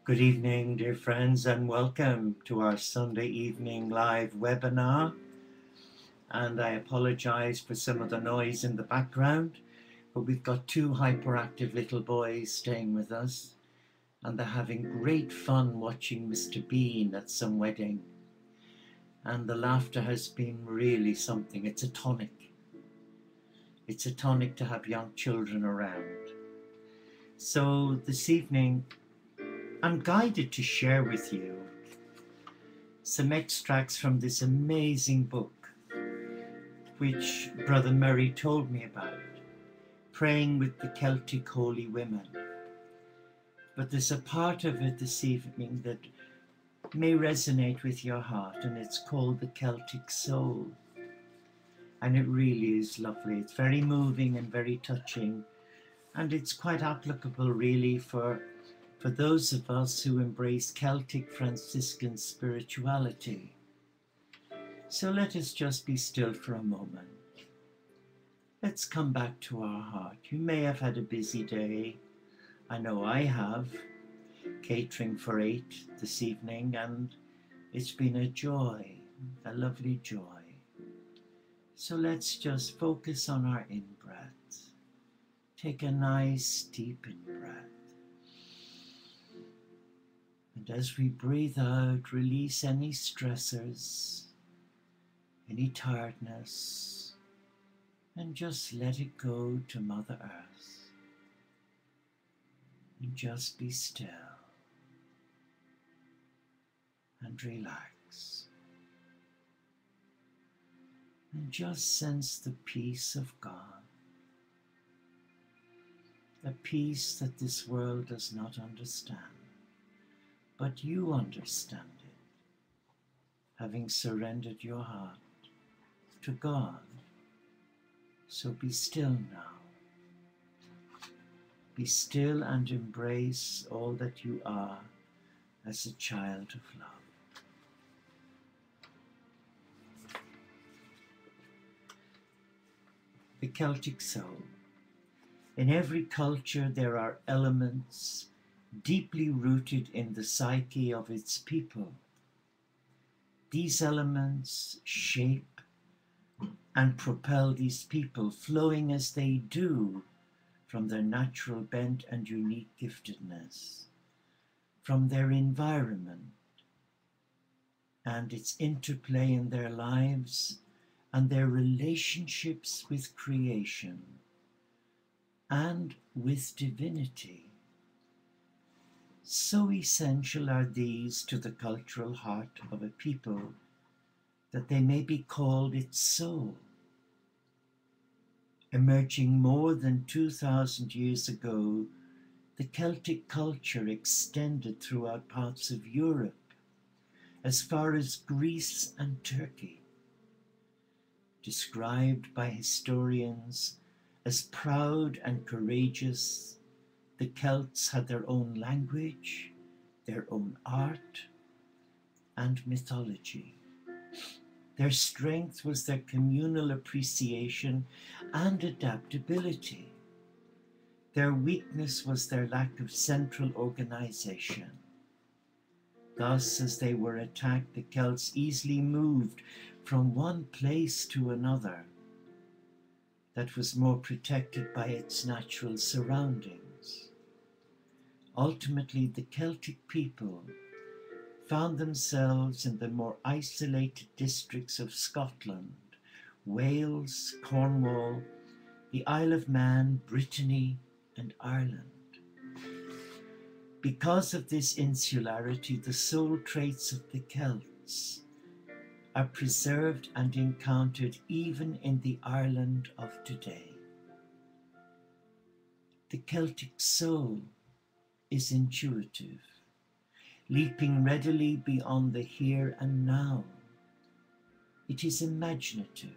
Good evening, dear friends, and welcome to our Sunday evening live webinar. And I apologize for some of the noise in the background, but we've got two hyperactive little boys staying with us, and they're having great fun watching Mr. Bean at some wedding. And the laughter has been really something. It's a tonic. It's a tonic to have young children around. So this evening, I'm guided to share with you some extracts from this amazing book, which Brother Murray told me about, Praying with the Celtic Holy Women. But there's a part of it this evening that may resonate with your heart, and it's called The Celtic Soul. And it really is lovely. It's very moving and very touching, and it's quite applicable really for those of us who embrace Celtic Franciscan spirituality. So let us just be still for a moment. Let's come back to our heart. You may have had a busy day. I know I have, catering for 8 this evening, and it's been a joy, a lovely joy. So let's just focus on our in-breath. Take a nice deep in-breath. And as we breathe out, release any stressors, any tiredness, and just let it go to Mother Earth. And just be still and relax. And just sense the peace of God, a peace that this world does not understand. But you understand it, having surrendered your heart to God. So be still now. Be still and embrace all that you are as a child of love. The Celtic soul. In every culture there are elements deeply rooted in the psyche of its people. These elements shape and propel these people, flowing as they do from their natural bent and unique giftedness, from their environment and its interplay in their lives and their relationships with creation and with divinity. So essential are these to the cultural heart of a people that they may be called its soul. Emerging more than 2,000 years ago, the Celtic culture extended throughout parts of Europe, as far as Greece and Turkey. Described by historians as proud and courageous, the Celts had their own language, their own art, and mythology. Their strength was their communal appreciation and adaptability. Their weakness was their lack of central organization. Thus, as they were attacked, the Celts easily moved from one place to another that was more protected by its natural surroundings. Ultimately, the Celtic people found themselves in the more isolated districts of Scotland, Wales, Cornwall, the Isle of Man, Brittany, and Ireland. Because of this insularity, the soul traits of the Celts are preserved and encountered even in the Ireland of today. The Celtic soul is intuitive, leaping readily beyond the here and now. It is imaginative,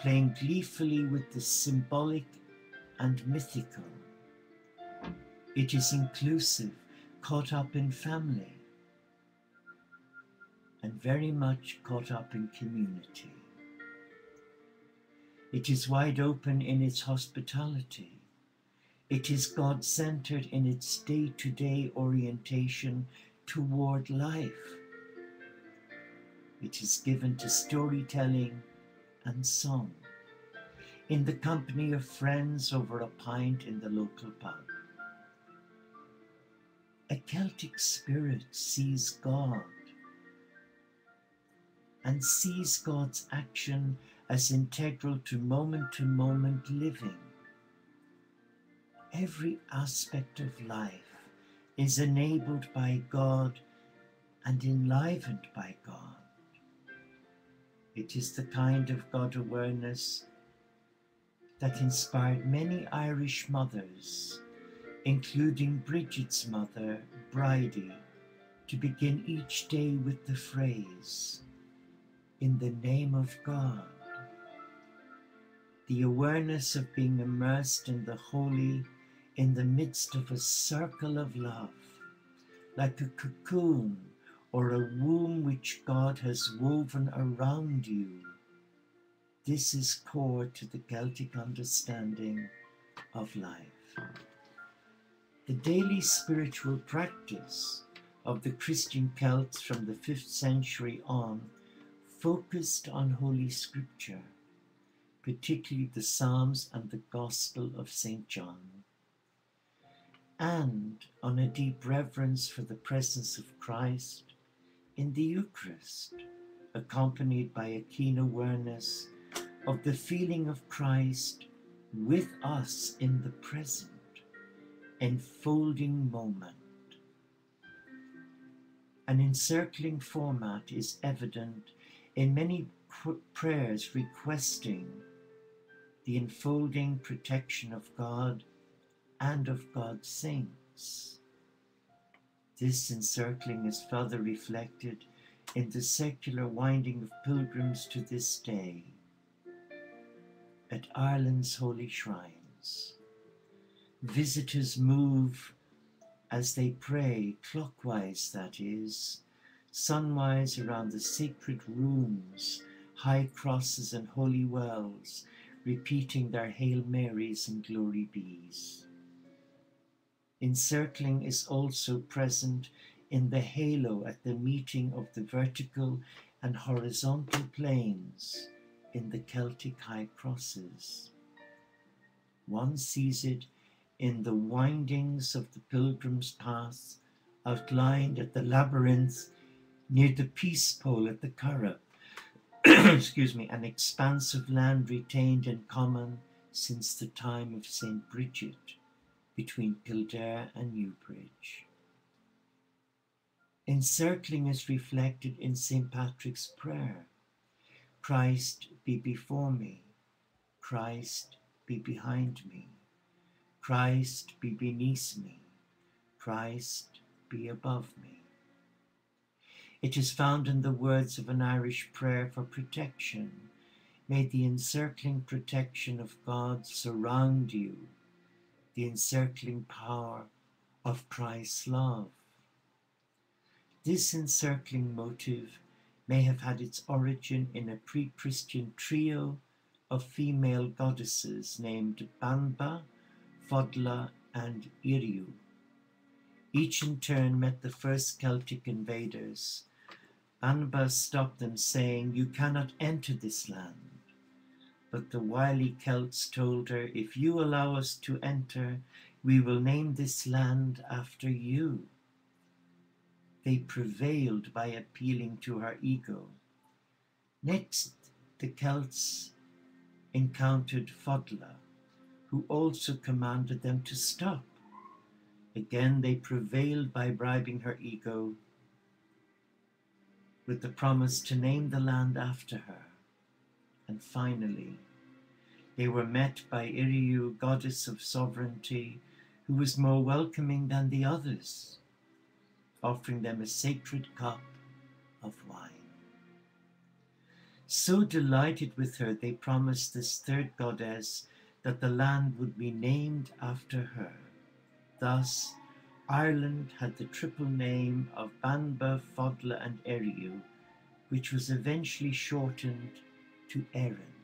playing gleefully with the symbolic and mythical. It is inclusive, caught up in family, and very much caught up in community. It is wide open in its hospitality. It is God-centered in its day-to-day orientation toward life. It is given to storytelling and song, in the company of friends over a pint in the local pub. A Celtic spirit sees God and sees God's action as integral to moment living. Every aspect of life is enabled by God and enlivened by God. It is the kind of God awareness that inspired many Irish mothers, including Bridget's mother, Bridie, to begin each day with the phrase, "In the name of God." The awareness of being immersed in the holy in the midst of a circle of love, like a cocoon or a womb which God has woven around you. This is core to the Celtic understanding of life. The daily spiritual practice of the Christian Celts from the 5th century on focused on Holy Scripture, particularly the Psalms and the Gospel of St. John, and on a deep reverence for the presence of Christ in the Eucharist, accompanied by a keen awareness of the feeling of Christ with us in the present, enfolding moment. An encircling format is evident in many prayers requesting the enfolding protection of God and of God's saints. This encircling is further reflected in the secular winding of pilgrims to this day at Ireland's holy shrines. Visitors move as they pray, clockwise that is, sunwise around the sacred rooms, high crosses and holy wells, repeating their Hail Marys and Glory Bees. Encircling is also present in the halo at the meeting of the vertical and horizontal planes in the Celtic high crosses. One sees it in the windings of the pilgrim's path outlined at the labyrinth near the peace pole at the Curragh, excuse me, an expanse of land retained in common since the time of St. Bridget between Kildare and Newbridge. Encircling is reflected in St. Patrick's prayer. Christ be before me, Christ be behind me, Christ be beneath me, Christ be above me. It is found in the words of an Irish prayer for protection. May the encircling protection of God surround you, the encircling power of Christ's love. This encircling motive may have had its origin in a pre-Christian trio of female goddesses named Banba, Fodla, and Iriu. Each in turn met the first Celtic invaders. Banba stopped them, saying, "You cannot enter this land." But the wily Celts told her, "If you allow us to enter, we will name this land after you." They prevailed by appealing to her ego. Next, the Celts encountered Fodla, who also commanded them to stop. Again, they prevailed by bribing her ego with the promise to name the land after her. And finally, they were met by Iriu, goddess of sovereignty, who was more welcoming than the others, offering them a sacred cup of wine. So delighted with her, they promised this third goddess that the land would be named after her. Thus, Ireland had the triple name of Banba, Fodla, and Iriu, which was eventually shortened to Erin.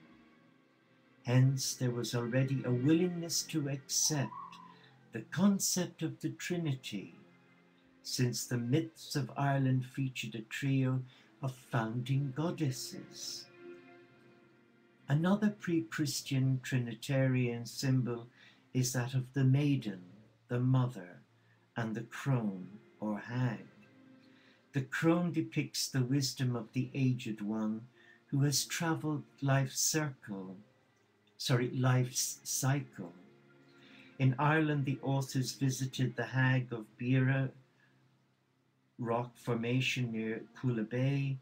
Hence, there was already a willingness to accept the concept of the Trinity, since the myths of Ireland featured a trio of founding goddesses. Another pre-Christian Trinitarian symbol is that of the maiden, the mother, and the crone or hag. The crone depicts the wisdom of the aged one who has travelled life's cycle. In Ireland, the authors visited the hag of Bira rock formation near Coola Bay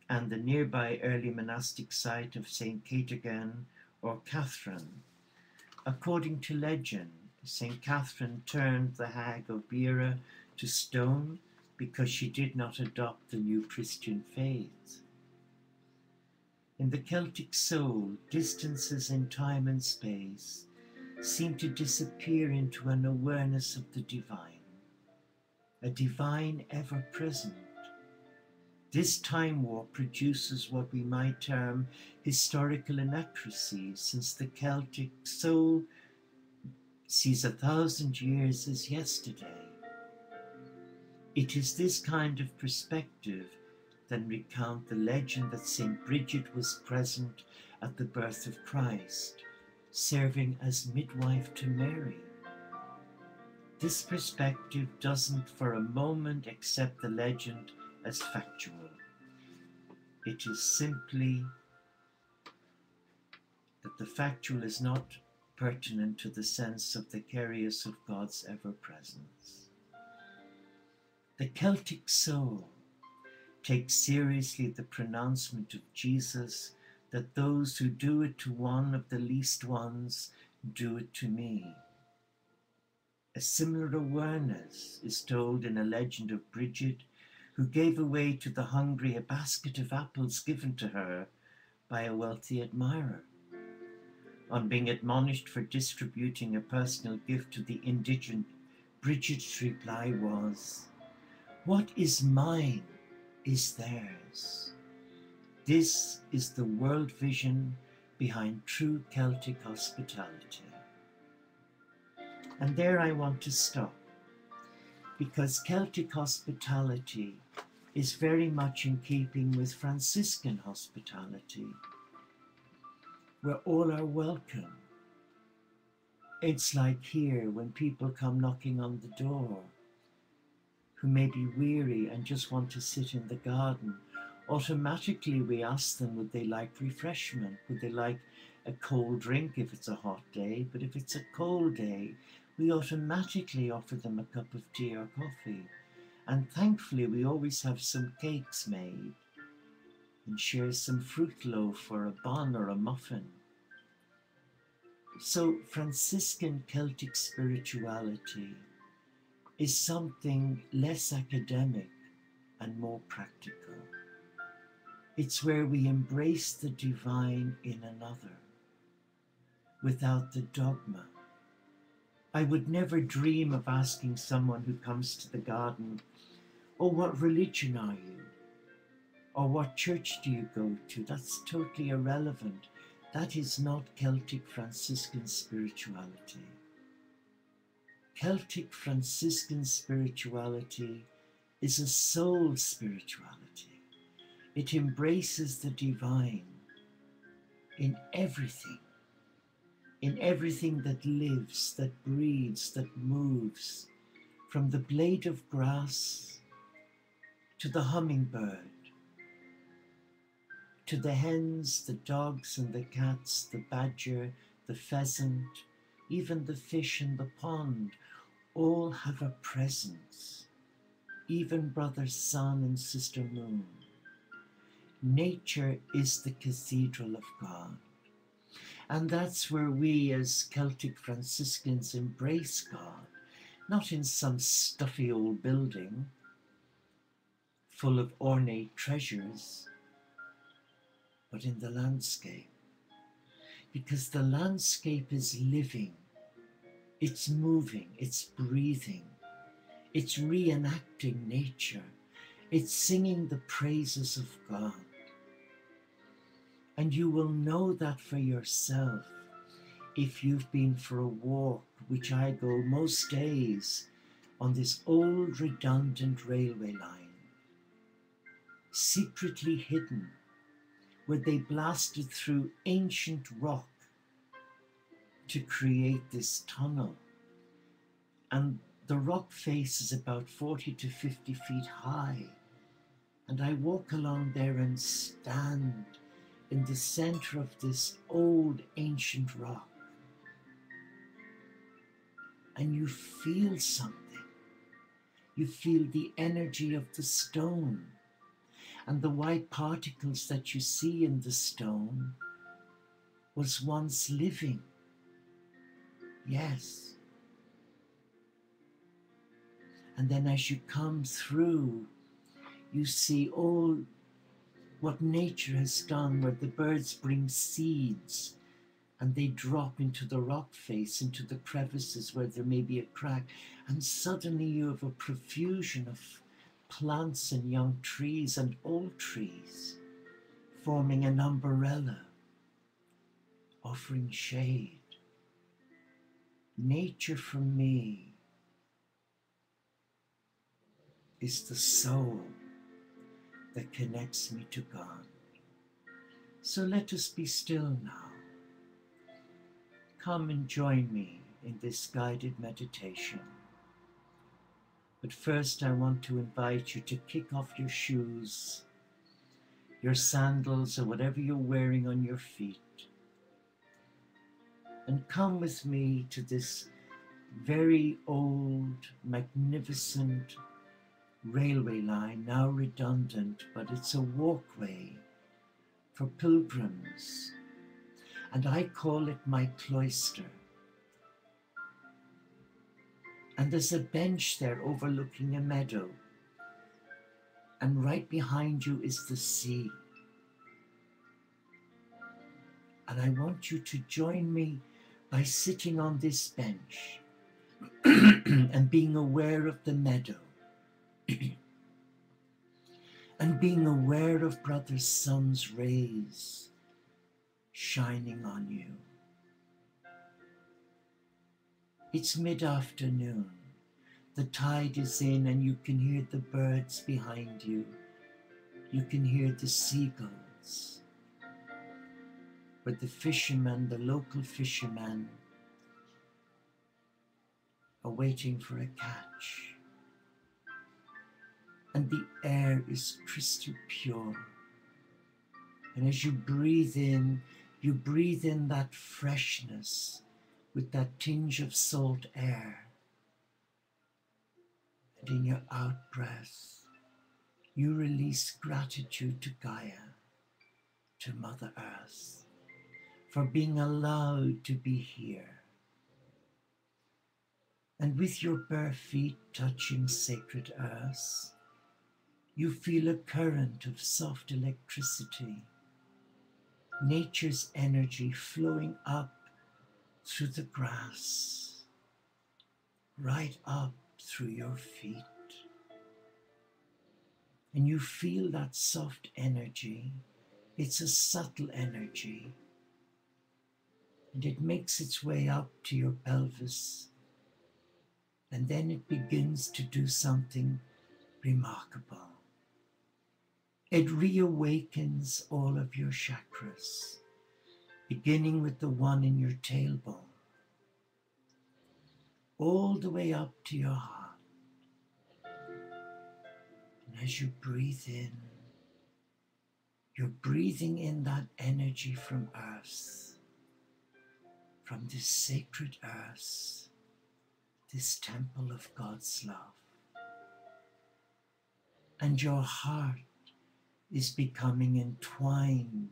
and the nearby early monastic site of St. Cadogan or Catherine. According to legend, St. Catherine turned the hag of Bira to stone because she did not adopt the new Christian faith. In the Celtic soul, distances in time and space seem to disappear into an awareness of the divine, a divine ever-present. This time warp produces what we might term historical inaccuracy, since the Celtic soul sees 1,000 years as yesterday. It is this kind of perspective that recount the legend that St. Bridget was present at the birth of Christ, serving as midwife to Mary. This perspective doesn't for a moment accept the legend as factual. It is simply that the factual is not pertinent to the sense of the curious of God's ever-presence. The Celtic soul takes seriously the pronouncement of Jesus that those who do it to one of the least ones do it to me. A similar awareness is told in a legend of Bridget, who gave away to the hungry a basket of apples given to her by a wealthy admirer. On being admonished for distributing a personal gift to the indigent, Bridget's reply was, "What is mine is theirs." This is the world vision behind true Celtic hospitality. And there I want to stop, because Celtic hospitality is very much in keeping with Franciscan hospitality, where all are welcome. It's like here when people come knocking on the door, who may be weary and just want to sit in the garden. Automatically we ask them, would they like refreshment? Would they like a cold drink if it's a hot day? But if it's a cold day, we automatically offer them a cup of tea or coffee. And thankfully we always have some cakes made and share some fruit loaf or a bun or a muffin. So Franciscan Celtic spirituality is something less academic and more practical. It's where we embrace the divine in another, without the dogma. I would never dream of asking someone who comes to the garden, "Oh, what religion are you?" or "What church do you go to?" That's totally irrelevant. That is not Celtic Franciscan spirituality. Celtic Franciscan spirituality is a soul spirituality. It embraces the divine in everything that lives, that breathes, that moves, from the blade of grass to the hummingbird, to the hens, the dogs and the cats, the badger, the pheasant, even the fish in the pond, all have a presence, even brother sun and sister moon. Nature is the cathedral of God. And that's where we as Celtic Franciscans embrace God, not in some stuffy old building full of ornate treasures, but in the landscape. Because the landscape is living, it's moving, it's breathing, it's reenacting nature, it's singing the praises of God. And you will know that for yourself if you've been for a walk, which I go most days, on this old redundant railway line, secretly hidden, where they blasted through ancient rock to create this tunnel. And the rock face is about 40 to 50 feet high. And I walk along there and stand in the center of this old ancient rock. And you feel something. You feel the energy of the stone. And the white particles that you see in the stone was once living. Yes. And then as you come through, you see all what nature has done, where the birds bring seeds and they drop into the rock face, into the crevices where there may be a crack, and suddenly you have a profusion of plants and young trees and old trees forming an umbrella, offering shade. Nature for me is the soul that connects me to God. So let us be still now. Come and join me in this guided meditation. But first I want to invite you to kick off your shoes, your sandals, or whatever you're wearing on your feet, and come with me to this very old, magnificent railway line, now redundant, but it's a walkway for pilgrims, and I call it my cloister. And there's a bench there overlooking a meadow, and right behind you is the sea. And I want you to join me by sitting on this bench and being aware of the meadow and being aware of Brother Sun's rays shining on you. It's mid-afternoon. The tide is in and you can hear the birds behind you. You can hear the seagulls. But the fishermen, the local fishermen, are waiting for a catch. And the air is crystal pure. And as you breathe in that freshness with that tinge of salt air. And in your out-breath, you release gratitude to Gaia, to Mother Earth, for being allowed to be here. And with your bare feet touching sacred earth, you feel a current of soft electricity, nature's energy flowing up through the grass, right up through your feet. And you feel that soft energy. It's a subtle energy. And it makes its way up to your pelvis. And then it begins to do something remarkable. It reawakens all of your chakras, beginning with the one in your tailbone, all the way up to your heart. And as you breathe in, you're breathing in that energy from earth, from this sacred earth, this temple of God's love. And your heart is becoming entwined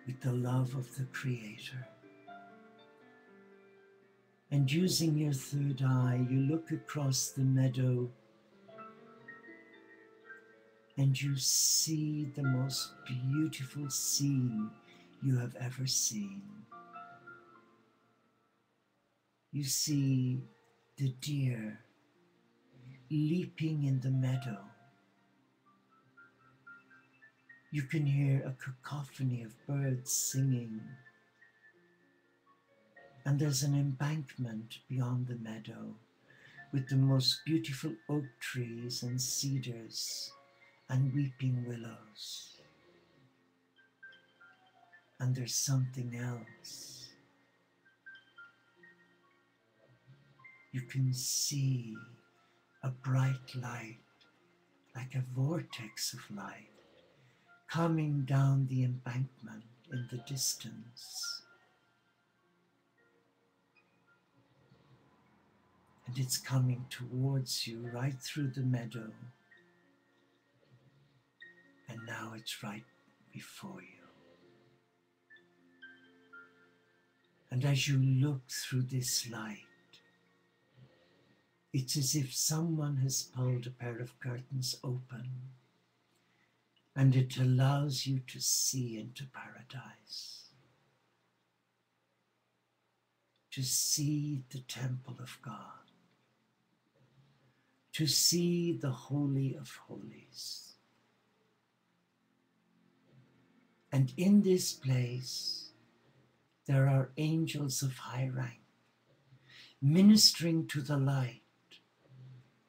with the love of the Creator. And using your third eye, you look across the meadow and you see the most beautiful scene you have ever seen. You see the deer leaping in the meadow. You can hear a cacophony of birds singing. And there's an embankment beyond the meadow with the most beautiful oak trees and cedars and weeping willows. And there's something else. You can see a bright light, like a vortex of light, coming down the embankment in the distance. And it's coming towards you right through the meadow. And now it's right before you. And as you look through this light, it's as if someone has pulled a pair of curtains open, and it allows you to see into paradise, to see the temple of God, to see the Holy of Holies. And in this place, there are angels of high rank, ministering to the light,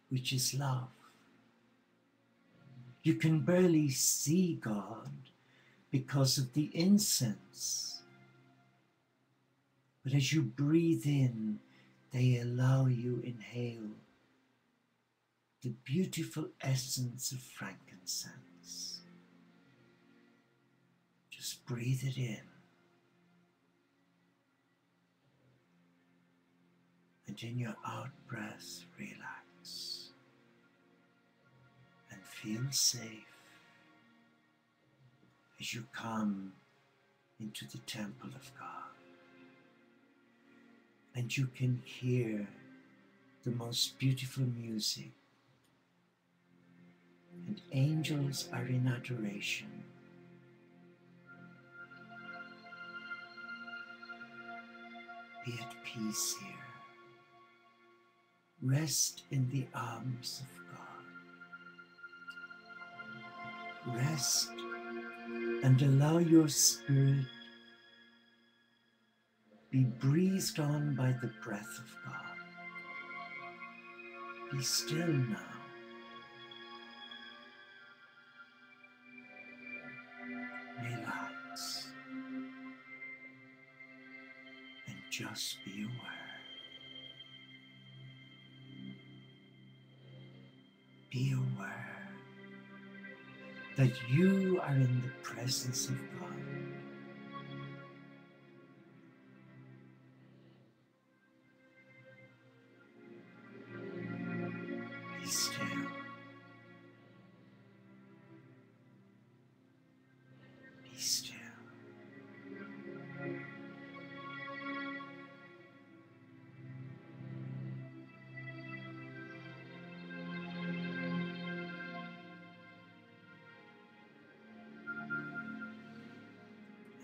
which is love. You can barely see God because of the incense. But as you breathe in, they allow you inhale the beautiful essence of frankincense. Just breathe it in. And in your out breath, relax and feel safe as you come into the temple of God. And you can hear the most beautiful music. And angels are in adoration. Be at peace here. Rest in the arms of God. Rest and allow your spirit be breathed on by the breath of God. Be still now. Relax and just be aware. Be aware that you are in the presence of God. Be still. Be still.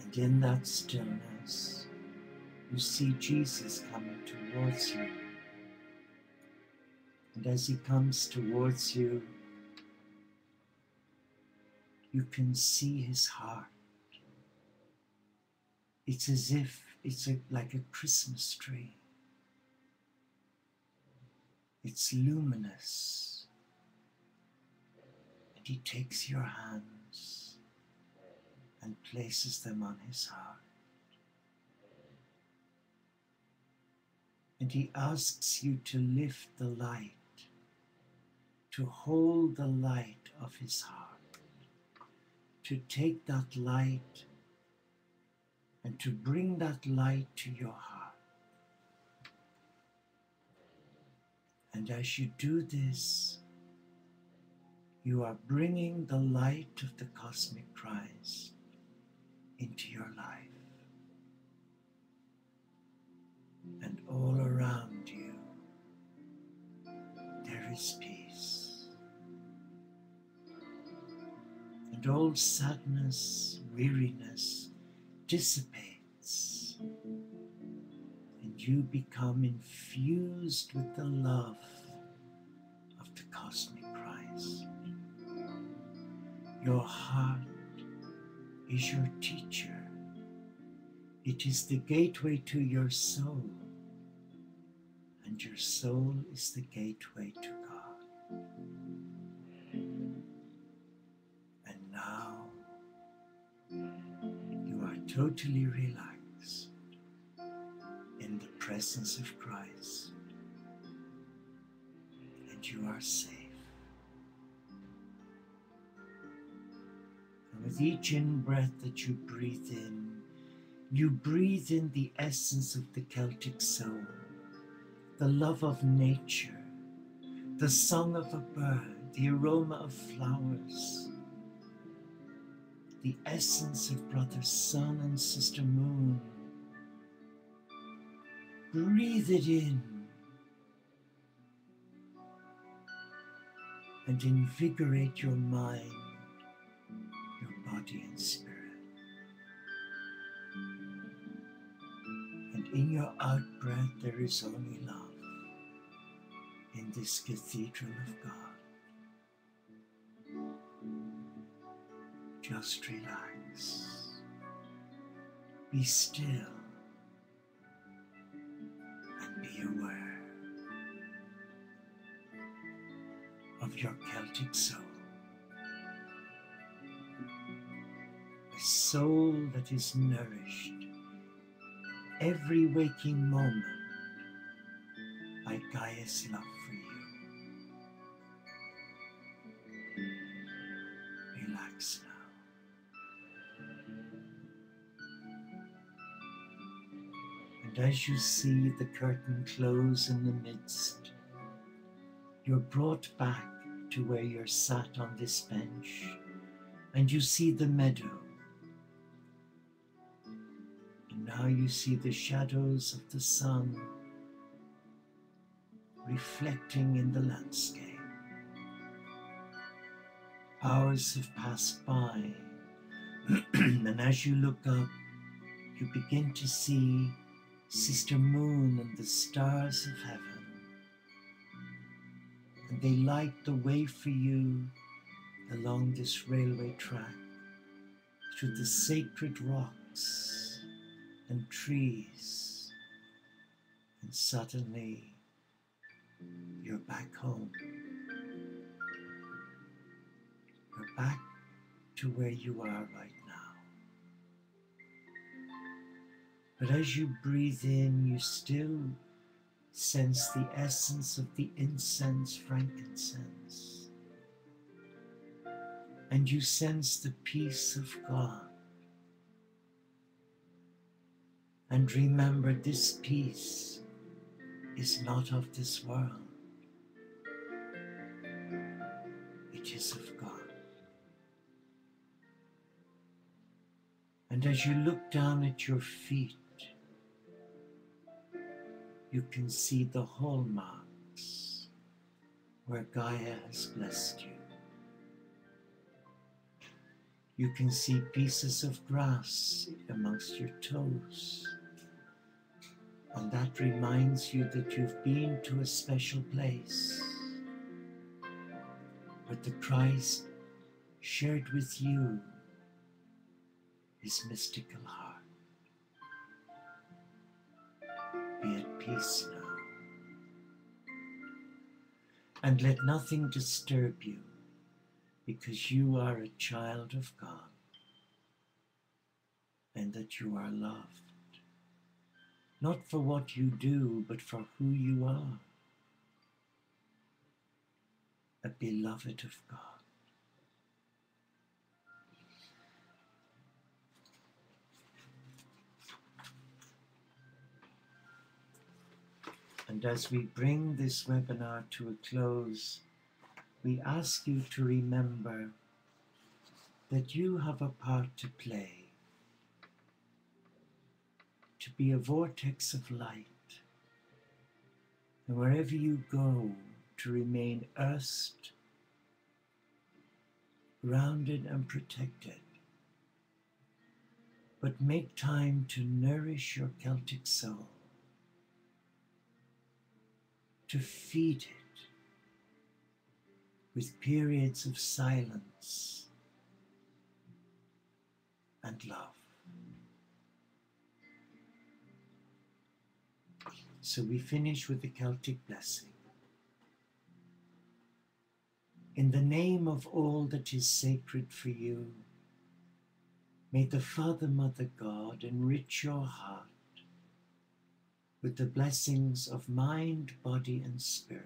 And in that stillness, you see Jesus coming towards you. And as he comes towards you, you can see his heart. It's as if it's like a Christmas tree. It's luminous. And he takes your hands and places them on his heart. And he asks you to lift the light, to hold the light of his heart, to take that light and to bring that light to your heart. And as you do this, you are bringing the light of the cosmic Christ into your life. And all around you, there is peace. And all sadness, weariness dissipates. And you become infused with the love of the cosmic Christ. Your heart is your teacher. It is the gateway to your soul, and your soul is the gateway to God. And now you are totally relaxed in the presence of Christ, and you are safe. And with each in-breath that you breathe in the essence of the Celtic soul, the love of nature, the song of a bird, the aroma of flowers, the essence of Brother Sun and Sister Moon. Breathe it in and invigorate your mind, your body and spirit. And in your out-breath there is only love in this cathedral of God. Just relax. Be still and be aware of your Celtic soul. A soul that is nourished every waking moment by Gaia's love for you. Relax now. And as you see the curtain close in the midst, you're brought back to where you're sat on this bench, and you see the meadow. And now you see the shadows of the sun reflecting in the landscape. Hours have passed by, and as you look up, you begin to see Sister Moon and the stars of heaven. And they light the way for you along this railway track, through the sacred rocks and trees. And suddenly, you're back home. You're back to where you are right now. But as you breathe in, you still sense the essence of the incense, frankincense. And you sense the peace of God. And remember, this peace is not of this world. It is of God. And as you look down at your feet, you can see the hallmarks where Gaia has blessed you. You can see pieces of grass amongst your toes. And that reminds you that you've been to a special place where the Christ shared with you his mystical heart. Be at peace now. And let nothing disturb you, because you are a child of God, and that you are loved, not for what you do, but for who you are, a beloved of God. And as we bring this webinar to a close, we ask you to remember that you have a part to play, to be a vortex of light, and wherever you go, to remain earthed, grounded and protected. But make time to nourish your Celtic soul, to feed it with periods of silence and love. So we finish with the Celtic blessing. In the name of all that is sacred for you, may the Father, Mother, God enrich your heart with the blessings of mind, body, and spirit.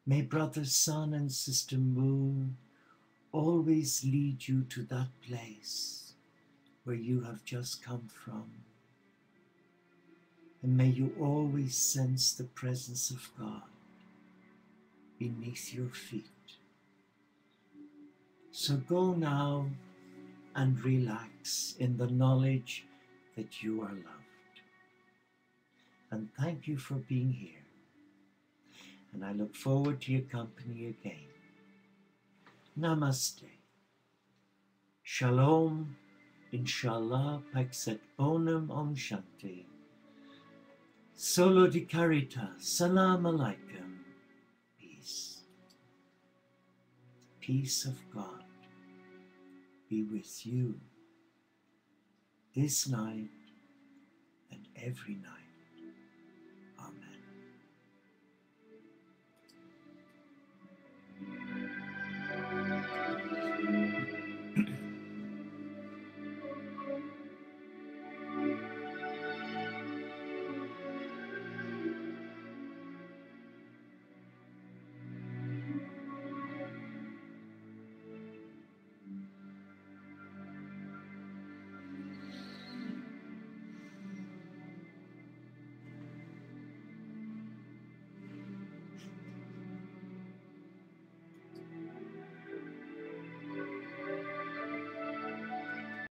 May Brother Sun and Sister Moon always lead you to that place where you have just come from. And may you always sense the presence of God beneath your feet. So go now and relax in the knowledge that you are loved. And thank you for being here. And I look forward to your company again. Namaste. Shalom. Inshallah. Paxet Bonum. OmShanti. Solo di Carita. Salam Alaikum. Peace. Peace of God be with you this night and every night.